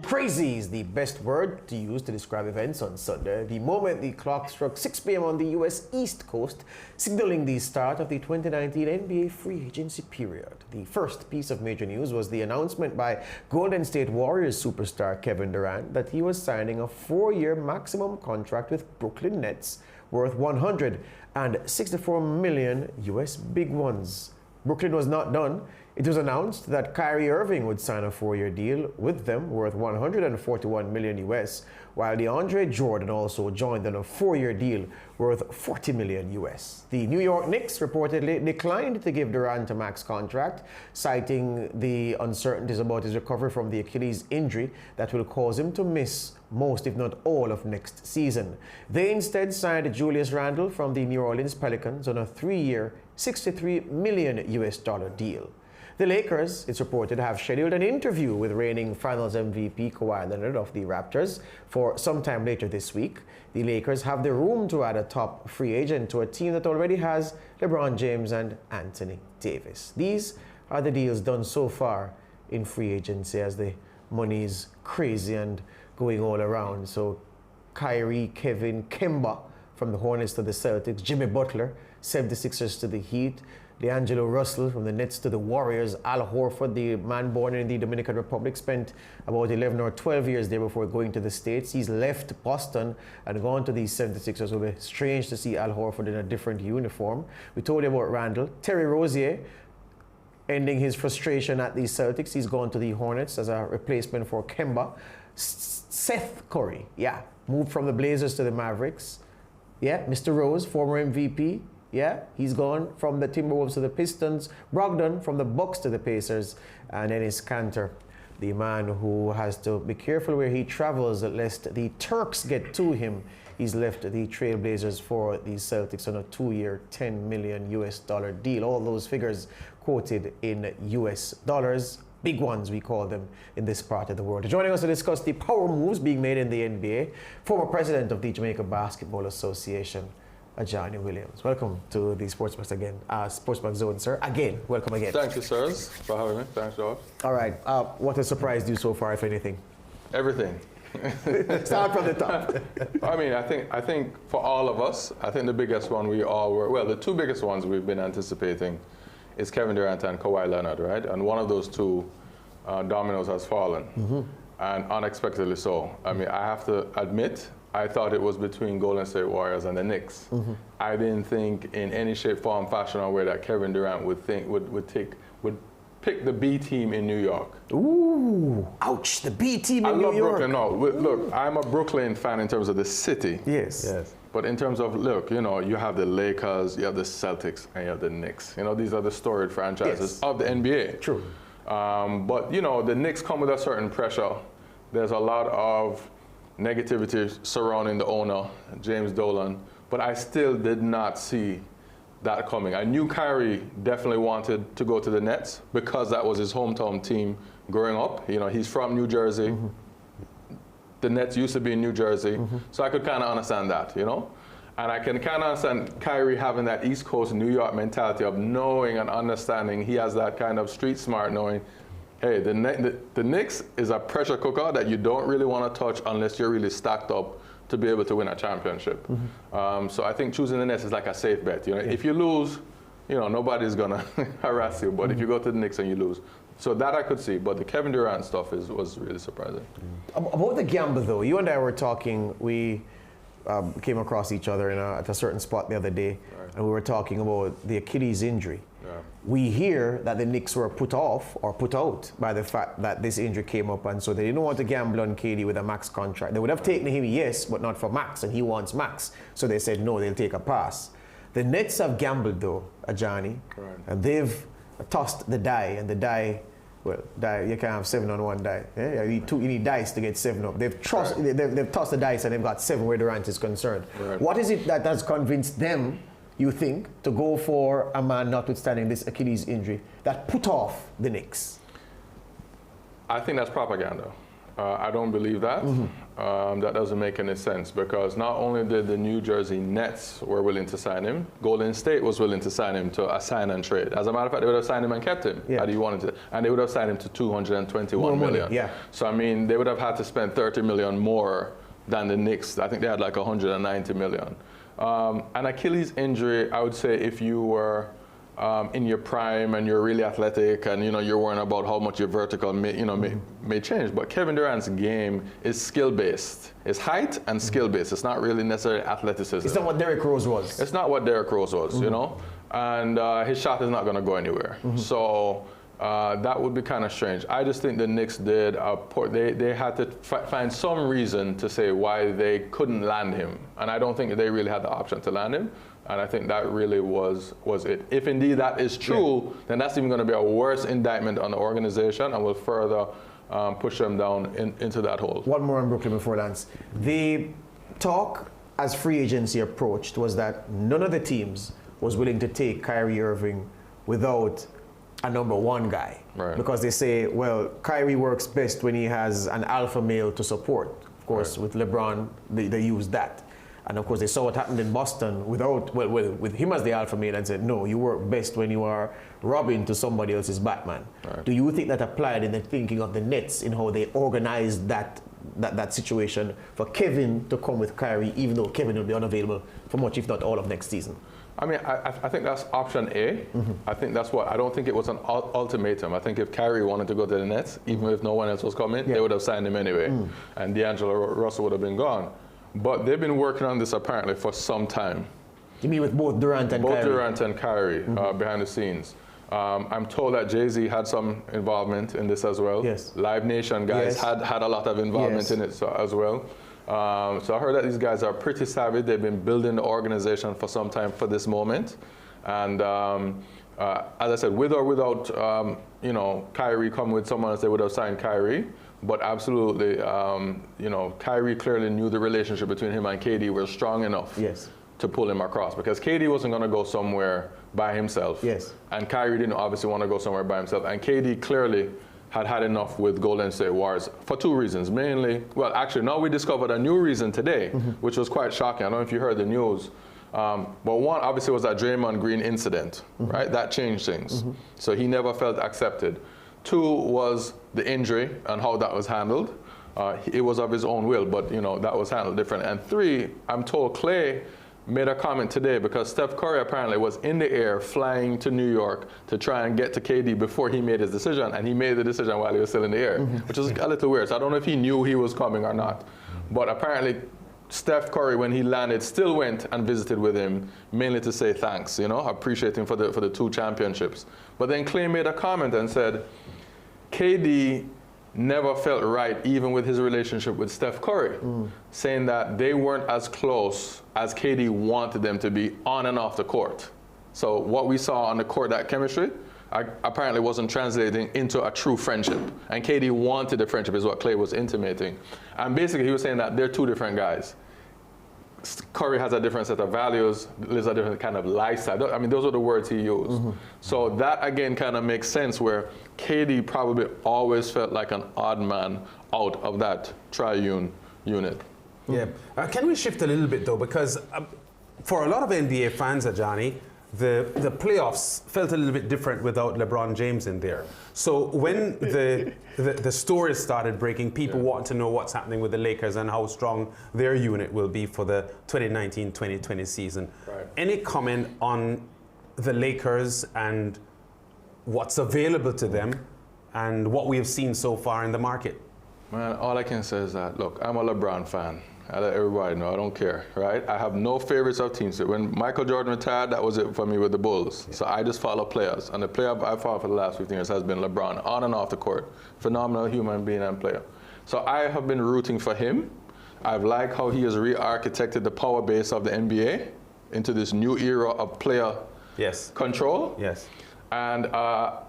Crazy is the best word to use to describe events on Sunday, the moment the clock struck 6 p.m. on the U.S. East Coast, signaling the start of the 2019 NBA free agency period. The first piece of major news was the announcement by Golden State Warriors superstar Kevin Durant that he was signing a 4-year maximum contract with Brooklyn Nets worth $164 million US big ones. Brooklyn was not done. It was announced that Kyrie Irving would sign a 4-year deal with them worth $141 million US, while DeAndre Jordan also joined on a 4-year deal worth $40 million US. The New York Knicks reportedly declined to give Durant a max contract, citing the uncertainties about his recovery from the Achilles injury that will cause him to miss most, if not all, of next season. They instead signed Julius Randle from the New Orleans Pelicans on a 3-year, $63 million US deal. The Lakers, it's reported, have scheduled an interview with reigning Finals MVP Kawhi Leonard of the Raptors for sometime later this week. The Lakers have the room to add a top free agent to a team that already has LeBron James and Anthony Davis. These are the deals done so far in free agency, as the money is crazy and going all around. So Kyrie, Kevin, Kemba from the Hornets to the Celtics, Jimmy Butler, 76ers to the Heat, D'Angelo Russell from the Nets to the Warriors, Al Horford, the man born in the Dominican Republic, spent about 11 or 12 years there before going to the States. He's left Boston and gone to the 76ers. It will be strange to see Al Horford in a different uniform. We told you about Randall. Terry Rozier, ending his frustration at the Celtics. He's gone to the Hornets as a replacement for Kemba. Seth Curry, moved from the Blazers to the Mavericks. Mr. Rose, former MVP. He's gone from the Timberwolves to the Pistons. Brogdon from the Bucks to the Pacers. And Enes Kanter, the man who has to be careful where he travels lest the Turks get to him. He's left the Trailblazers for the Celtics on a 2-year, $10 million US deal. All those figures quoted in US dollars. Big ones, we call them, in this part of the world. Joining us to discuss the power moves being made in the NBA, former president of the Jamaica Basketball Association, Ajani Williams. Welcome to the SportsMax again. SportsMax Zone, sir. Again, welcome again. Thank you, sirs, for having me. Thanks, George. All right. What has surprised you so far, if anything? Everything. Start from the top. I mean, I think for all of us, I think the biggest one we all were, well, the two biggest ones we've been anticipating is Kevin Durant and Kawhi Leonard, right? And one of those two dominoes has fallen, and unexpectedly so. I mean, I have to admit, I thought it was between Golden State Warriors and the Knicks. I didn't think in any shape, form, fashion, or way that Kevin Durant would pick the B team in New York. Ooh, ouch, the B team in New York. I love Brooklyn. No, look, I'm a Brooklyn fan in terms of the city. Yes. But in terms of, look, you know, you have the Lakers, you have the Celtics, and you have the Knicks. You know, these are the storied franchises of the NBA. True. But, you know, the Knicks come with a certain pressure. There's a lot of negativity surrounding the owner, James Dolan, but I still did not see that coming. I knew Kyrie definitely wanted to go to the Nets because that was his hometown team growing up. You know, he's from New Jersey. The Nets used to be in New Jersey, so I could kind of understand that, you know? And I can kind of understand Kyrie having that East Coast New York mentality of knowing and understanding. He has that kind of street smart knowing, hey, the Knicks is a pressure cooker that you don't really want to touch unless you're really stacked up to be able to win a championship. So I think choosing the Nets is like a safe bet. You know, if you lose, you know, nobody's gonna harass you. But if you go to the Knicks and you lose, so that I could see. But the Kevin Durant stuff was really surprising. About the gamble, though, you and I were talking. We came across each other at a certain spot the other day, and we were talking about the Achilles injury. We hear that the Knicks were put off or put out by the fact that this injury came up, and so they didn't want to gamble on KD with a max contract. They would have taken him, yes, but not for max, and he wants max. So they said, no, they'll take a pass. The Nets have gambled, though, Ajani, and they've tossed the die, and the die, well, you can't have 7 on one die. Yeah? You need dice to get 7 up. They've tossed the dice, and they've got 7 where Durant is concerned. What is it that has convinced them, you think, to go for a man notwithstanding this Achilles injury that put off the Knicks? I think that's propaganda. I don't believe that. That doesn't make any sense because not only did the New Jersey Nets were willing to sign him, Golden State was willing to sign him to a sign and trade. As a matter of fact, they would have signed him and kept him had he wanted to, and they would have signed him to $221 million. Yeah. So I mean, they would have had to spend $30 million more than the Knicks. I think they had like $190 million. An Achilles injury, I would say, if you were in your prime and you're really athletic and you're worrying about how much your vertical may change. But Kevin Durant's game is skill-based. It's height and skill-based. It's not really necessarily athleticism. It's not what Derrick Rose was. It's not what Derrick Rose was, and his shot is not going to go anywhere. So that would be kind of strange. I just think the Knicks did they had to find some reason to say why they couldn't land him, and I don't think they really had the option to land him. And I think that really was it. If indeed that is true, then that's even going to be a worse indictment on the organization and will further push them down into that hole. One more on Brooklyn before Lance. The talk as free agency approached was that none of the teams was willing to take Kyrie Irving without a number one guy. Right. Because they say, well, Kyrie works best when he has an alpha male to support. Of course, with LeBron, they used that. And of course, they saw what happened in Boston with him as the alpha male and said, no, you work best when you are Robin to somebody else's Batman. Right. Do you think that applied in the thinking of the Nets in how they organized that situation for Kevin to come with Kyrie, even though Kevin will be unavailable for much, if not all, of next season? I mean, I think that's option A. I think that's what, I don't think it was an ultimatum. I think if Kyrie wanted to go to the Nets, even if no one else was coming, they would have signed him anyway. And D'Angelo Russell would have been gone. But they've been working on this apparently for some time. You mean with both Durant and Kyrie? Both Durant and Kyrie behind the scenes. I'm told that Jay-Z had some involvement in this as well. Yes. Live Nation guys had a lot of involvement in it as well. So I heard that these guys are pretty savvy. They've been building the organization for some time for this moment. And as I said, with or without, Kyrie come with someone else, they would have signed Kyrie. But absolutely, Kyrie clearly knew the relationship between him and KD was strong enough to pull him across. Because KD wasn't going to go somewhere by himself. Yes. And Kyrie didn't obviously want to go somewhere by himself. And KD clearly had enough with Golden State Warriors for two reasons. Mainly, well, actually, now we discovered a new reason today, which was quite shocking. I don't know if you heard the news. But one, obviously, was that Draymond Green incident, right? That changed things. So he never felt accepted. Two was the injury and how that was handled. It was of his own will, but that was handled different. And three, I'm told Clay made a comment today because Steph Curry apparently was in the air flying to New York to try and get to KD before he made his decision, and he made the decision while he was still in the air, which is a little weird. So I don't know if he knew he was coming or not. But apparently Steph Curry, when he landed, still went and visited with him, mainly to say thanks, appreciate him for the two championships. But then Clay made a comment and said, KD never felt right, even with his relationship with Steph Curry, saying that they weren't as close as KD wanted them to be on and off the court. So what we saw on the court, that chemistry, apparently wasn't translating into a true friendship. And KD wanted the friendship, is what Clay was intimating. And basically he was saying that they're two different guys. Curry has a different set of values, lives a different kind of lifestyle. I mean, those are the words he used. So that, again, kind of makes sense where KD probably always felt like an odd man out of that triune unit. Yeah. Can we shift a little bit, though? Because for a lot of NBA fans, Ajani, the playoffs felt a little bit different without LeBron James in there. So when the stories started breaking, people want to know what's happening with the Lakers and how strong their unit will be for the 2019-2020 season. Right. Any comment on the Lakers and what's available to them and what we have seen so far in the market? Man, all I can say is that, look, I'm a LeBron fan. I let everybody know, I don't care, right? I have no favorites of teams. When Michael Jordan retired, that was it for me with the Bulls. So I just follow players. And the player I've followed for the last 15 years has been LeBron, on and off the court. Phenomenal human being and player. So I have been rooting for him. I've liked how he has re-architected the power base of the NBA into this new era of player control. Yes. And I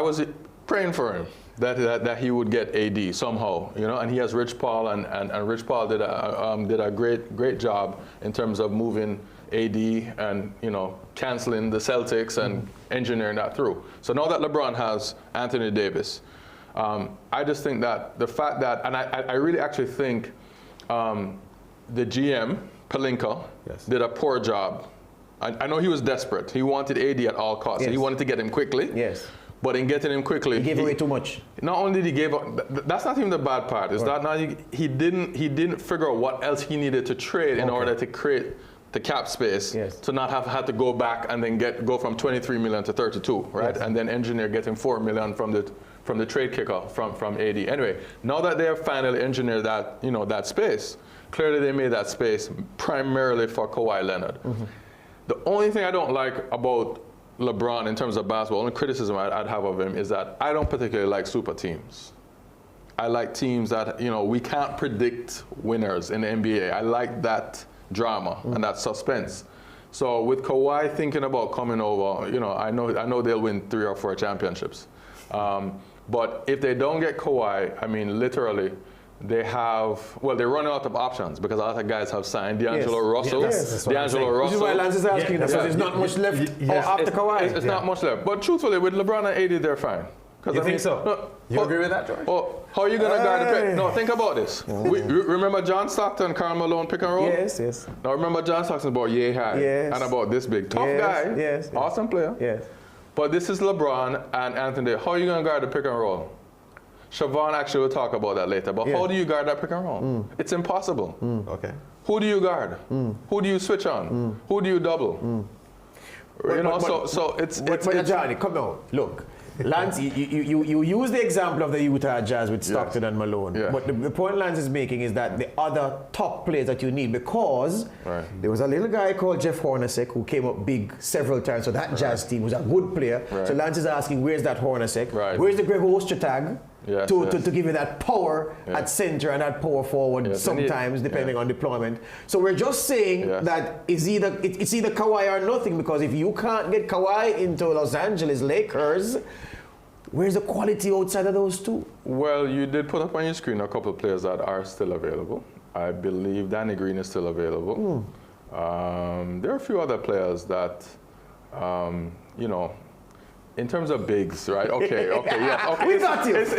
was praying for him. That he would get AD somehow, and he has Rich Paul, and Rich Paul did a great job in terms of moving AD and canceling the Celtics and engineering that through. So now that LeBron has Anthony Davis, I just think that the fact that, and I really actually think the GM, Pelinka, did a poor job. I know he was desperate. He wanted AD at all costs. Yes. He wanted to get him quickly. Yes. But in getting him quickly, he gave away too much. Not only did he give up, that's not even the bad part. It's that now he didn't figure out what else he needed to trade in order to create the cap space to not have had to go back and then go from 23 million to 32, right? Yes. And then engineer getting 4 million from the trade kickoff from AD. Anyway, now that they have finally engineered that that space, clearly they made that space primarily for Kawhi Leonard. Mm-hmm. The only thing I don't like about LeBron in terms of basketball, only criticism I'd have of him is that I don't particularly like super teams. I like teams that, we can't predict winners in the NBA. I like that drama and that suspense. So with Kawhi thinking about coming over, I know they'll win 3 or 4 championships. But if they don't get Kawhi, I mean, literally, they they're running out of options because a lot of guys have signed D'Angelo Russell. Yes. D'Angelo Russell. This is why Lance is asking that. So there's not much left after Kawhi. It's not much left. But truthfully, with LeBron and AD, they're fine. You think so? You agree with that, George? How are you going to guard the pick? No, think about this. Remember John Stockton, Karl Malone pick and roll? Yes. Now remember John Stockton about yay high and about this big. Tough guy, awesome player. Yes. But this is LeBron and Anthony. How are you going to guard the pick and roll? Siobhan actually will talk about that later, but how do you guard that pick and roll? It's impossible. Okay. Who do you guard? Who do you switch on? Who do you double? So it's Ajani, come on, look. Lance, you use the example of the Utah Jazz with Stockton and Malone. Yeah. But the point Lance is making is that the other top players that you need, because there was a little guy called Jeff Hornacek who came up big several times. So that Jazz team was a good player. Right. So Lance is asking, where's that Hornacek? Right. Where's the Greg Ostertag? To give you that power at center and that power forward sometimes, depending on deployment. So we're just saying that it's either Kawhi or nothing, because if you can't get Kawhi into Los Angeles Lakers, where's the quality outside of those two? Well, you did put up on your screen a couple of players that are still available. I believe Danny Green is still available. There are a few other players that, in terms of bigs, right? Okay. We got you. It's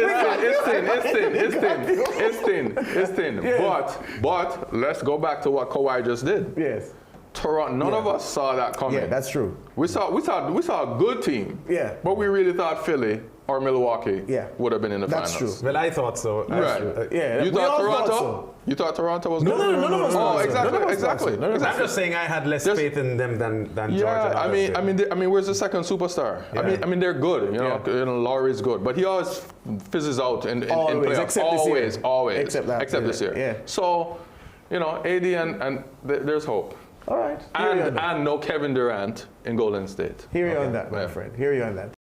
thin. Yeah. But let's go back to what Kawhi just did. Yes. Toronto. None of us saw that coming. Yeah, that's true. We saw a good team. Yeah. But we really thought Philly or Milwaukee would have been in the finals. That's true. Well, I thought so. Right. You thought Toronto? You thought Toronto was good? No, none of us. Oh, exactly. I'm just saying I had less faith in them than George. I mean, where's the second superstar? Yeah. I mean, they're good. Lowry's good, but he always fizzes out in playoffs. Always. Except this year. Yeah. So, AD and there's hope. All right. And no Kevin Durant in Golden State. Hear you on that, my friend. Hear you on that.